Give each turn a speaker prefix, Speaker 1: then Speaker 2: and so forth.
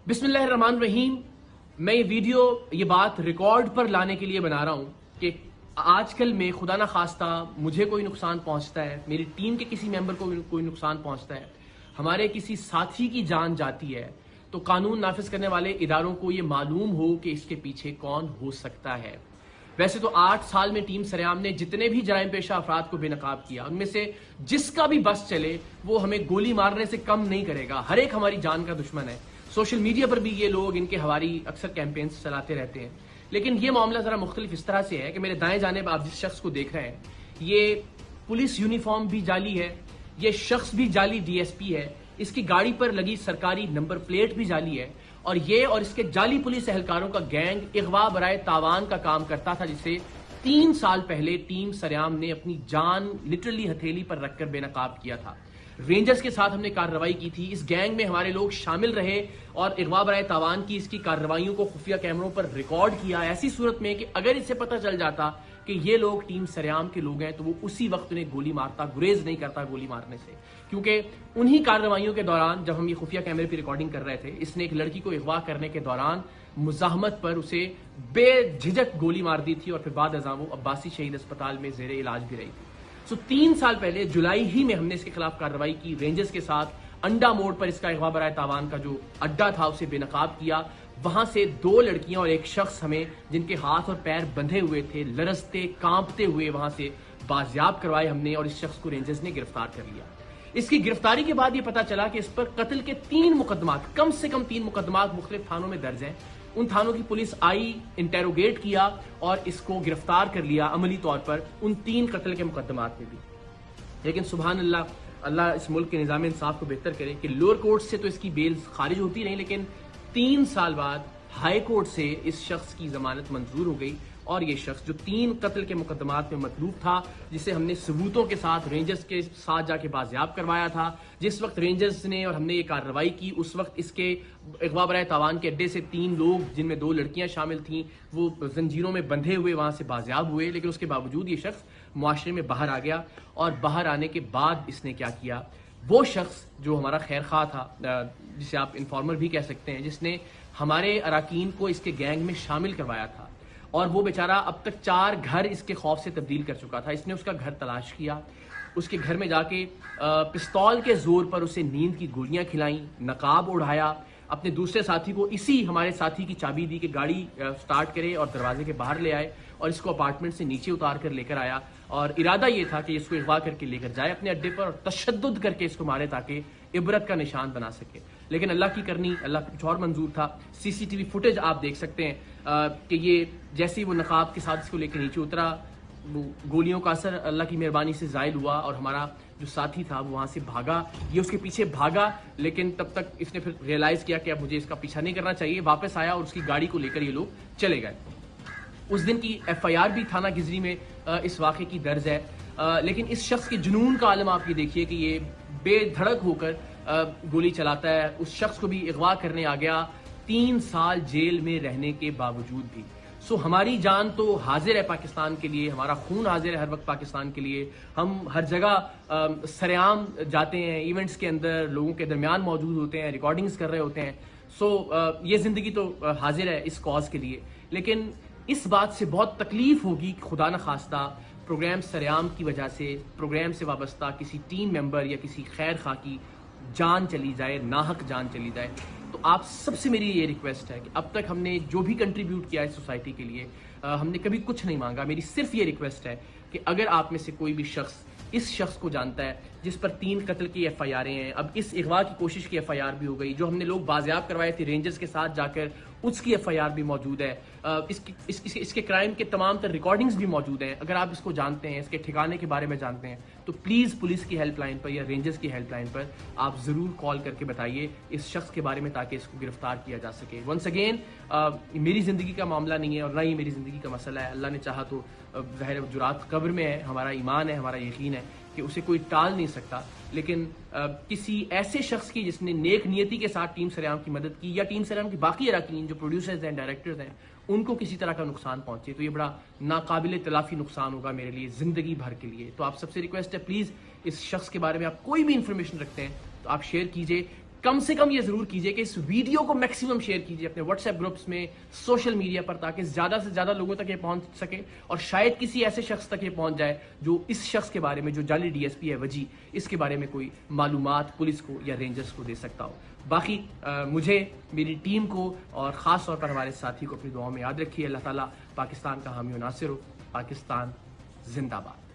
Speaker 1: बिस्मिल्लाहिर्रहमानिर्रहीम। मैं ये बات रिकॉर्ड पर लाने के लिए बना रहा हूँ कि आजकल में खुदा ना खास्ता मुझे कोई नुकसान पहुंचता है, मेरी टीम के किसी मेंबर को कोई नुकसान पहुंचता है, हमारे किसी साथी की जान जाती है, तो कानून नाफिज करने वाले इदारों को ये मालूम हो कि इसके पीछे कौन हो सकता है। वैसे तो 8 साल में टीम सरेआम ने जितने भी जराइम पेशा अफराद को बेनकाब किया, उनमें से जिसका भी बस चले वो हमें गोली मारने से कम नहीं करेगा। हर एक हमारी जान का दुश्मन है। सोशल मीडिया पर भी ये लोग इनके हवारी अक्सर कैंपेन्स चलाते रहते हैं। लेकिन ये मामला जरा मुख्तलिफ इस तरह से है कि मेरे दाएं जानिब आप जिस शख्स को देख रहे हैं, ये पुलिस यूनिफॉर्म भी जाली है, ये शख्स भी जाली डीएसपी है, इसकी गाड़ी पर लगी सरकारी नंबर प्लेट भी जाली है, और ये और इसके जाली पुलिस एहलकारों का गैंग इगवा बराए तावान का काम करता था, जिसे 3 साल पहले टीम सरेआम ने अपनी जान लिटरली हथेली पर रखकर बेनकाब किया था। रेंजर्स के साथ हमने कार्रवाई की थी, इस गैंग में हमारे लोग शामिल रहे और इगवा बराए तावान की इसकी कार्रवाइयों को खुफिया कैमरों पर रिकॉर्ड किया। ऐसी सूरत में कि अगर इससे पता चल जाता कि ये लोग टीम सरेआम के लोग हैं तो वो उसी वक्त उन्हें गोली मारता, गुरेज नहीं करता गोली मारने से। क्योंकि उन्हीं कार्रवाइयों के दौरान जब हम ये खुफिया कैमरे पर रिकॉर्डिंग कर रहे थे, इसने एक लड़की को अगवा करने के दौरान मुजाहमत पर उसे बेझिझक गोली मार दी थी और फिर बाद अज़ां वो अब्बासी शहीद अस्पताल में जेर इलाज भी रही थी। 3 साल पहले जुलाई ही में हमने इसके खिलाफ कार्रवाई की। रेंजर्स के साथ अंडा मोड़ पर इसका अगवा बराए तावान का जो अड्डा था उसे बेनकाब किया। वहां से 2 लड़कियां और एक शख्स हमें, जिनके हाथ और पैर बंधे हुए थे, लरजते कांपते हुए वहां से बाजियाब करवाए हमने, और इस शख्स को रेंजर्स ने गिरफ्तार कर लिया। इसकी गिरफ्तारी के बाद यह पता चला कि इस पर कत्ल के 3 मुकदमात, कम से कम 3 मुकदमात मुख्तलिफ थानों में दर्ज हैं। उन थानों की पुलिस आई, इंटेरोगेट किया और इसको गिरफ्तार कर लिया अमली तौर पर उन 3 कत्ल के मुकदमात में भी। लेकिन सुभान अल्लाह, अल्लाह इस मुल्क के निज़ाम इंसाफ को बेहतर करे कि लोअर कोर्ट से तो इसकी बेल खारिज होती रही, लेकिन 3 साल बाद हाई कोर्ट से इस शख्स की जमानत मंजूर हो गई। और ये शख्स जो 3 कत्ल के मुकदमात में मतलूब था, जिसे हमने सबूतों के साथ रेंजर्स के साथ जाके बाजियाब करवाया था, जिस वक्त रेंजर्स ने और हमने ये कार्रवाई की उस वक्त इसके अगवा बराए तावान के अड्डे से 3 लोग, जिनमें 2 लड़कियां शामिल थीं, वो जंजीरों में बंधे हुए वहां से बाजियाब हुए। लेकिन उसके बावजूद ये शख्स मुआशरे में बाहर आ गया, और बाहर आने के बाद इसने क्या किया, वो शख्स जो हमारा खैर खा था, जिसे आप इन्फॉर्मर भी कह सकते हैं, जिसने हमारे अराकीन को इसके गैंग में शामिल करवाया था, और वो बेचारा अब तक 4 घर इसके खौफ से तब्दील कर चुका था। इसने उसका घर तलाश किया, उसके घर में जाके पिस्तौल के जोर पर उसे नींद की गोलियां खिलाई, नकाब उड़ाया, अपने दूसरे साथी को इसी हमारे साथी की चाबी दी कि गाड़ी स्टार्ट करे और दरवाजे के बाहर ले आए, और इसको अपार्टमेंट से नीचे उतार कर लेकर आया। और इरादा ये था कि इसको अगवा करके लेकर जाए अपने अड्डे पर और तशद्दुद करके इसको मारे ताकि इबरत का निशान बना सके। लेकिन अल्लाह की करनी, अल्लाह को कुछ और मंजूर था। सीसीटीवी फुटेज आप देख सकते हैं कि ये जैसे ही वो नकाब के साथ इसको लेकर नीचे उतरा, वो गोलियों का असर अल्लाह की मेहरबानी से जायल हुआ, और हमारा जो साथी था वो वहां से भागा। ये उसके पीछे भागा, लेकिन तब तक इसने फिर रियलाइज किया कि अब मुझे इसका पीछा नहीं करना चाहिए। वापस आया और उसकी गाड़ी को लेकर ये लोग चले गए। उस दिन की FIR भी थाना गिजरी में इस वाक़े की दर्ज है। लेकिन इस शख्स के जुनून का आलम आप ये देखिए कि ये बेधड़क होकर गोली चलाता है। उस शख्स को भी अगवा करने आ गया 3 साल जेल में रहने के बावजूद भी। हमारी जान तो हाजिर है पाकिस्तान के लिए, हमारा खून हाजिर है हर वक्त पाकिस्तान के लिए। हम हर जगह सरेआम जाते हैं, इवेंट्स के अंदर लोगों के दरमियान मौजूद होते हैं, रिकॉर्डिंग्स कर रहे होते हैं। ये जिंदगी तो हाजिर है इस कॉज के लिए। लेकिन इस बात से बहुत तकलीफ होगी कि खुदा न खास्ता प्रोग्राम सरेआम की वजह से प्रोग्राम से वाबस्ता किसी टीम मेंबर या किसी खैर खा की जान चली जाए, नाहक जान चली जाए। तो आप सबसे मेरी ये रिक्वेस्ट है कि अब तक हमने जो भी कंट्रीब्यूट किया है सोसाइटी के लिए, हमने कभी कुछ नहीं मांगा। मेरी सिर्फ ये रिक्वेस्ट है कि अगर आप में से कोई भी शख्स इस शख्स को जानता है जिस पर 3 कत्ल की FIR हैं, अब इस अगवा की कोशिश की FIR भी हो गई, जो हमने लोग बाजियाब करवाए थे रेंजर्स के साथ जाकर, उसकी FIR भी मौजूद है, इसके क्राइम के तमाम तर रिकॉर्डिंग्स भी मौजूद हैं। अगर आप इसको जानते हैं, इसके ठिकाने के बारे में जानते हैं, तो प्लीज़ पुलिस की हेल्पलाइन पर या रेंजर्स की हेल्पलाइन पर आप ज़रूर कॉल करके बताइए इस शख्स के बारे में, ताकि इसको गिरफ्तार किया जा सके। वंस अगेन, मेरी ज़िंदगी का मामला नहीं है और ना ही मेरी ज़िंदगी का मसला है। अल्लाह ने चाहा तो ज़ाहिर जुरात कब्र में है, हमारा ईमान है, हमारा यकीन है कि उसे कोई टाल नहीं सकता। लेकिन किसी ऐसे शख्स की जिसने नेक नियति के साथ टीम सरेआम की मदद की, या टीम सरेआम की बाकी अराकीन जो प्रोड्यूसर्स हैं, डायरेक्टर्स हैं, उनको किसी तरह का नुकसान पहुंचे, तो ये बड़ा नाकाबिल तलाफी नुकसान होगा मेरे लिए ज़िंदगी भर के लिए। तो आप सबसे रिक्वेस्ट है, प्लीज़ इस शख्स के बारे में आप कोई भी इंफॉर्मेशन रखते हैं तो आप शेयर कीजिए। کم سے کم یہ ضرور کیجئے کہ اس ویڈیو کو میکسیمم شیئر کیجئے اپنے واٹس ایپ گروپس میں، سوشل میڈیا پر، تاکہ زیادہ سے زیادہ لوگوں تک یہ پہنچ سکے اور شاید کسی ایسے شخص تک یہ پہنچ جائے جو اس شخص کے بارے میں، جو جعلی ڈی ایس پی ہے وجی، اس کے بارے میں کوئی معلومات پولیس کو یا رینجرز کو دے سکتا ہو۔ باقی مجھے، میری ٹیم کو اور خاص طور پر ہمارے ساتھی کو اپنی دعاؤں میں یاد رکھیے۔ اللہ تعالیٰ پاکستان کا حامی و ناصر ہو۔ پاکستان زندہ باد۔